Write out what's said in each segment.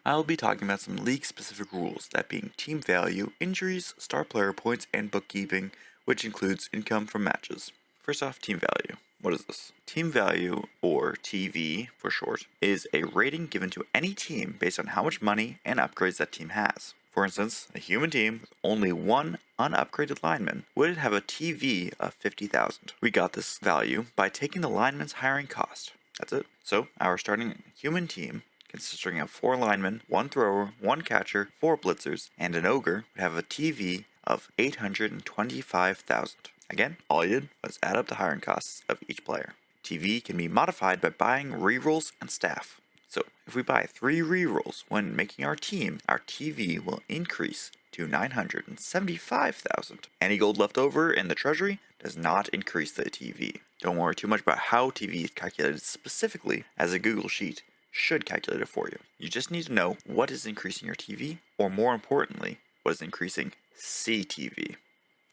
I'll be talking about some league-specific rules, that being team value, injuries, star player points, and bookkeeping, which includes income from matches. First off, team value. What is this? Team value, or TV for short, is a rating given to any team based on how much money and upgrades that team has. For instance, a human team with only one unupgraded lineman would have a TV of 50,000. We got this value by taking the lineman's hiring cost. That's it. So, our starting human team, consisting of 4 linemen, 1 thrower, 1 catcher, 4 blitzers, and an ogre, would have a TV of 825,000. Again, all you did was add up the hiring costs of each player. TV can be modified by buying rerolls and staff. So, if we buy 3 rerolls when making our team, our TV will increase to 975,000. Any gold left over in the treasury does not increase the TV. Don't worry too much about how TV is calculated specifically, as a Google Sheet should calculate it for you. You just need to know what is increasing your TV, or more importantly, what is increasing CTV.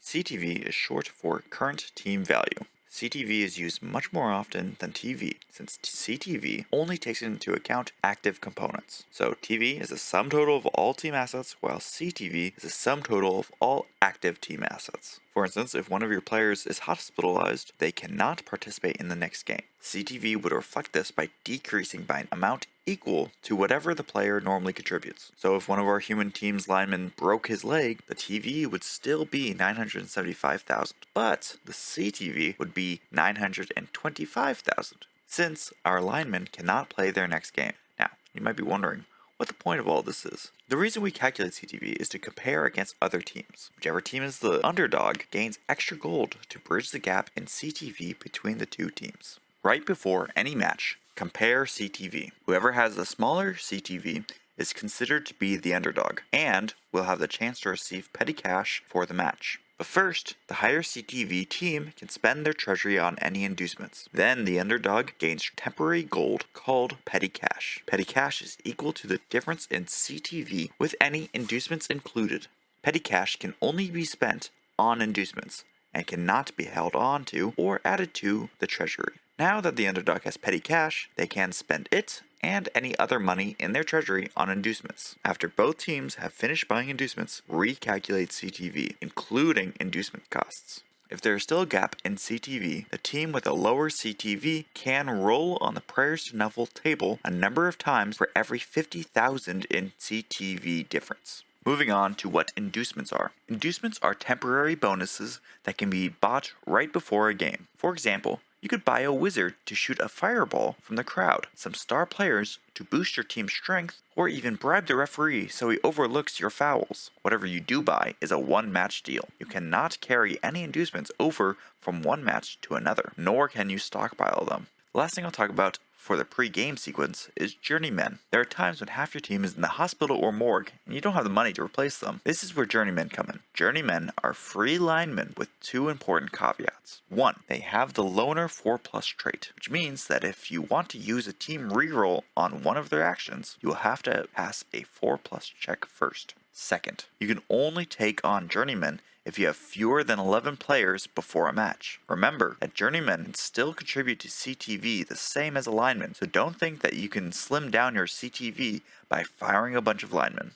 CTV is short for current team value. CTV is used much more often than TV, since CTV only takes into account active components. So TV is the sum total of all team assets, while CTV is the sum total of all active team assets. For instance, if one of your players is hospitalized, they cannot participate in the next game. CTV would reflect this by decreasing by an amount equal to whatever the player normally contributes. So if one of our human team's linemen broke his leg, the TV would still be 975,000, but the CTV would be 925,000, since our linemen cannot play their next game. Now, you might be wondering what the point of all this is. The reason we calculate CTV is to compare against other teams. Whichever team is the underdog gains extra gold to bridge the gap in CTV between the two teams. Right before any match, compare CTV. Whoever has the smaller CTV is considered to be the underdog, and will have the chance to receive petty cash for the match. But first, the higher CTV team can spend their treasury on any inducements. Then the underdog gains temporary gold called petty cash. Petty cash is equal to the difference in CTV with any inducements included. Petty cash can only be spent on inducements, and cannot be held on to or added to the treasury. Now that the underdog has petty cash, they can spend it and any other money in their treasury on inducements. After both teams have finished buying inducements, recalculate CTV, including inducement costs. If there is still a gap in CTV, the team with a lower CTV can roll on the prayers to Neville table a number of times for every 50,000 in CTV difference. Moving on to what inducements are. Inducements are temporary bonuses that can be bought right before a game. For example, you could buy a wizard to shoot a fireball from the crowd, some star players to boost your team's strength, or even bribe the referee so he overlooks your fouls. Whatever you do buy is a one-match deal. You cannot carry any inducements over from one match to another, nor can you stockpile them. The last thing I'll talk about for the pre-game sequence is Journeymen. There are times when half your team is in the hospital or morgue, and you don't have the money to replace them. This is where Journeymen come in. Journeymen are free linemen with 2 important caveats. 1. They have the Loner 4+ trait, which means that if you want to use a team reroll on one of their actions, you will have to pass a 4+ check first. Second, you can only take on Journeymen if you have fewer than 11 players before a match. Remember that Journeymen can still contribute to CTV the same as a lineman, so don't think that you can slim down your CTV by firing a bunch of linemen.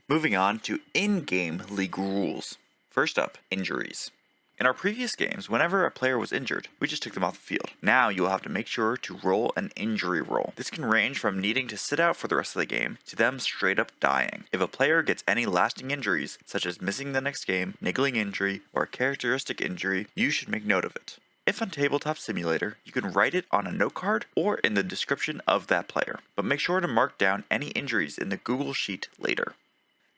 Moving on to in-game league rules. First up, injuries. In our previous games, whenever a player was injured, we just took them off the field. Now you will have to make sure to roll an injury roll. This can range from needing to sit out for the rest of the game to them straight up dying. If a player gets any lasting injuries, such as missing the next game, niggling injury, or a characteristic injury, you should make note of it. If on Tabletop Simulator, you can write it on a note card or in the description of that player, but make sure to mark down any injuries in the Google Sheet later.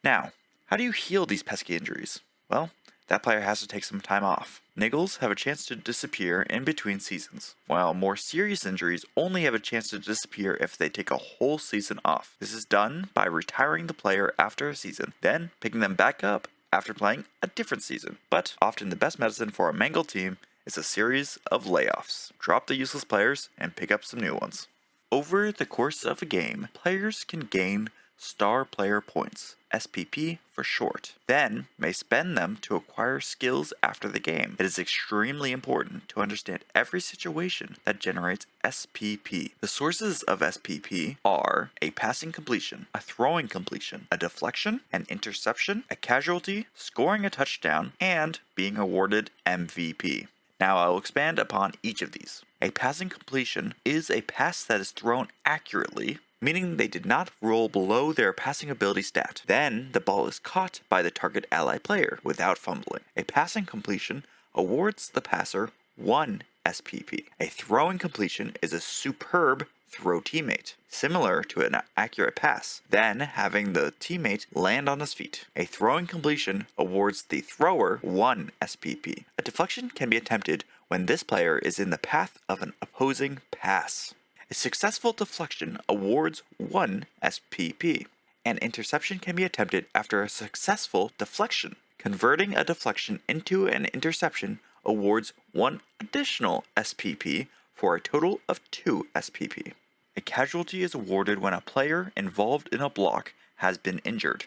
Now, how do you heal these pesky injuries? Well, that player has to take some time off. Niggles have a chance to disappear in between seasons, while more serious injuries only have a chance to disappear if they take a whole season off. This is done by retiring the player after a season, then picking them back up after playing a different season. But often the best medicine for a mangled team is a series of layoffs. Drop the useless players and pick up some new ones. Over the course of a game, players can gain star player points, SPP for short, then may spend them to acquire skills after the game. It is extremely important to understand every situation that generates SPP. The sources of SPP are a passing completion, a throwing completion, a deflection, an interception, a casualty, scoring a touchdown, and being awarded MVP. Now I will expand upon each of these. A passing completion is a pass that is thrown accurately, meaning they did not roll below their passing ability stat. Then the ball is caught by the target ally player without fumbling. A passing completion awards the passer 1 SPP. A throwing completion is a superb throw teammate, similar to an accurate pass, then having the teammate land on his feet. A throwing completion awards the thrower 1 SPP. A deflection can be attempted when this player is in the path of an opposing pass. A successful deflection awards 1 SPP. An interception can be attempted after a successful deflection. Converting a deflection into an interception awards 1 additional SPP for a total of 2 SPP. A casualty is awarded when a player involved in a block has been injured,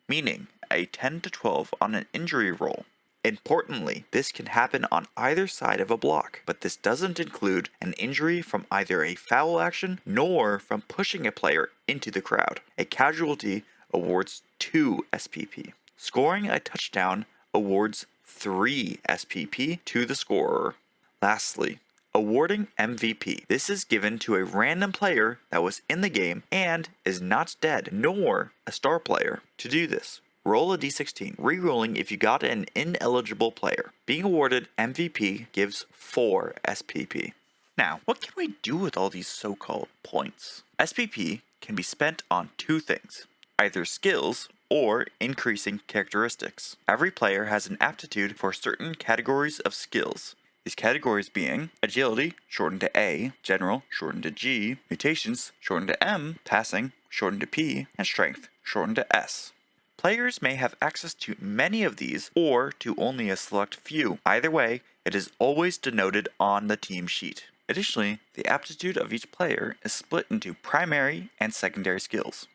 meaning a 10 to 12 on an injury roll. Importantly, this can happen on either side of a block, but this doesn't include an injury from either a foul action nor from pushing a player into the crowd. A casualty awards 2 SPP. Scoring a touchdown awards 3 SPP to the scorer. Lastly, awarding MVP. This is given to a random player that was in the game and is not dead, nor a star player. To do this, roll a d16, re-rolling if you got an ineligible player. Being awarded MVP gives 4 SPP. Now, what can we do with all these so-called points? SPP can be spent on 2 things, either skills or increasing characteristics. Every player has an aptitude for certain categories of skills. These categories being agility, shortened to A, general, shortened to G, mutations, shortened to M, passing, shortened to P, and strength, shortened to S. Players may have access to many of these or to only a select few. Either way, it is always denoted on the team sheet. Additionally, the aptitude of each player is split into primary and secondary skills.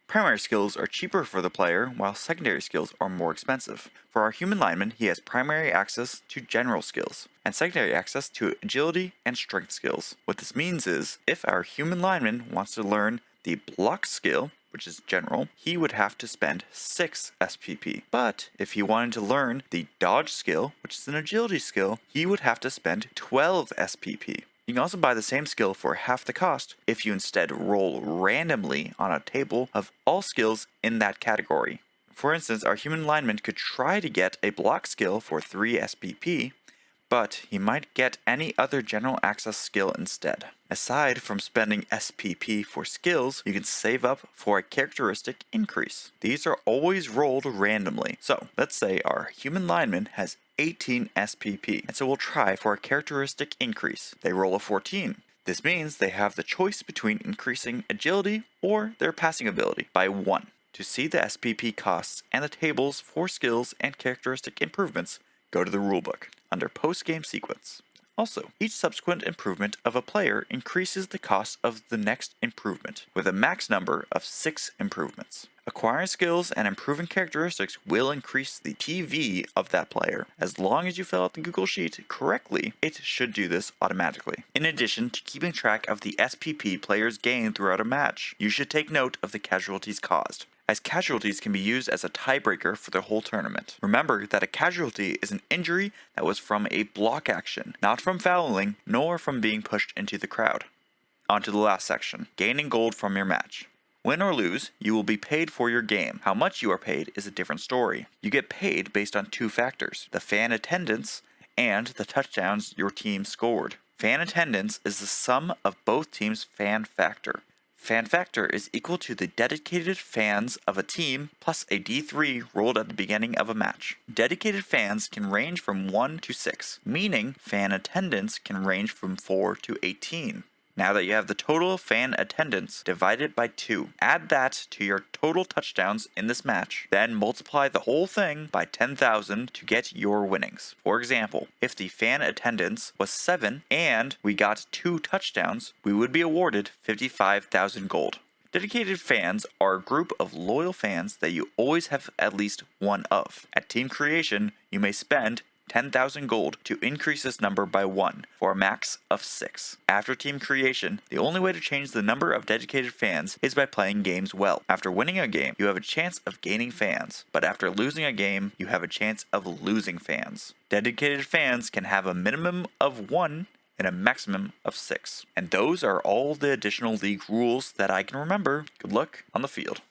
Primary skills are cheaper for the player, while secondary skills are more expensive. For our human lineman, he has primary access to general skills, and secondary access to agility and strength skills. What this means is, if our human lineman wants to learn the block skill, which is general, he would have to spend 6 SPP. But if he wanted to learn the dodge skill, which is an agility skill, he would have to spend 12 SPP. You can also buy the same skill for half the cost if you instead roll randomly on a table of all skills in that category. For instance, our human lineman could try to get a block skill for 3 SPP, but he might get any other general access skill instead. Aside from spending SPP for skills, you can save up for a characteristic increase. These are always rolled randomly. So let's say our human lineman has 18 SPP, and so we'll try for a characteristic increase. They roll a 14. This means they have the choice between increasing agility or their passing ability by 1. To see the SPP costs and the tables for skills and characteristic improvements, go to the rulebook under post-game sequence. Also, each subsequent improvement of a player increases the cost of the next improvement, with a max number of 6 improvements. Acquiring skills and improving characteristics will increase the TV of that player. As long as you fill out the Google Sheet correctly, it should do this automatically. In addition to keeping track of the SPP players gain throughout a match, you should take note of the casualties caused, as casualties can be used as a tiebreaker for the whole tournament. Remember that a casualty is an injury that was from a block action, not from fouling, nor from being pushed into the crowd. On to the last section, gaining gold from your match. Win or lose, you will be paid for your game. How much you are paid is a different story. You get paid based on 2 factors, the fan attendance and the touchdowns your team scored. Fan attendance is the sum of both teams' fan factor. Fan factor is equal to the dedicated fans of a team plus a D3 rolled at the beginning of a match. Dedicated fans can range from 1 to 6, meaning fan attendance can range from 4 to 18. Now that you have the total fan attendance divided by 2, add that to your total touchdowns in this match, then multiply the whole thing by 10,000 to get your winnings. For example, if the fan attendance was 7 and we got 2 touchdowns, we would be awarded 55,000 gold. Dedicated fans are a group of loyal fans that you always have at least one of. At team creation, you may spend 10,000 gold to increase this number by 1 for a max of 6. After team creation, the only way to change the number of dedicated fans is by playing games well. After winning a game, you have a chance of gaining fans, but after losing a game, you have a chance of losing fans. Dedicated fans can have a minimum of 1 and a maximum of 6. And those are all the additional league rules that I can remember. Good luck on the field.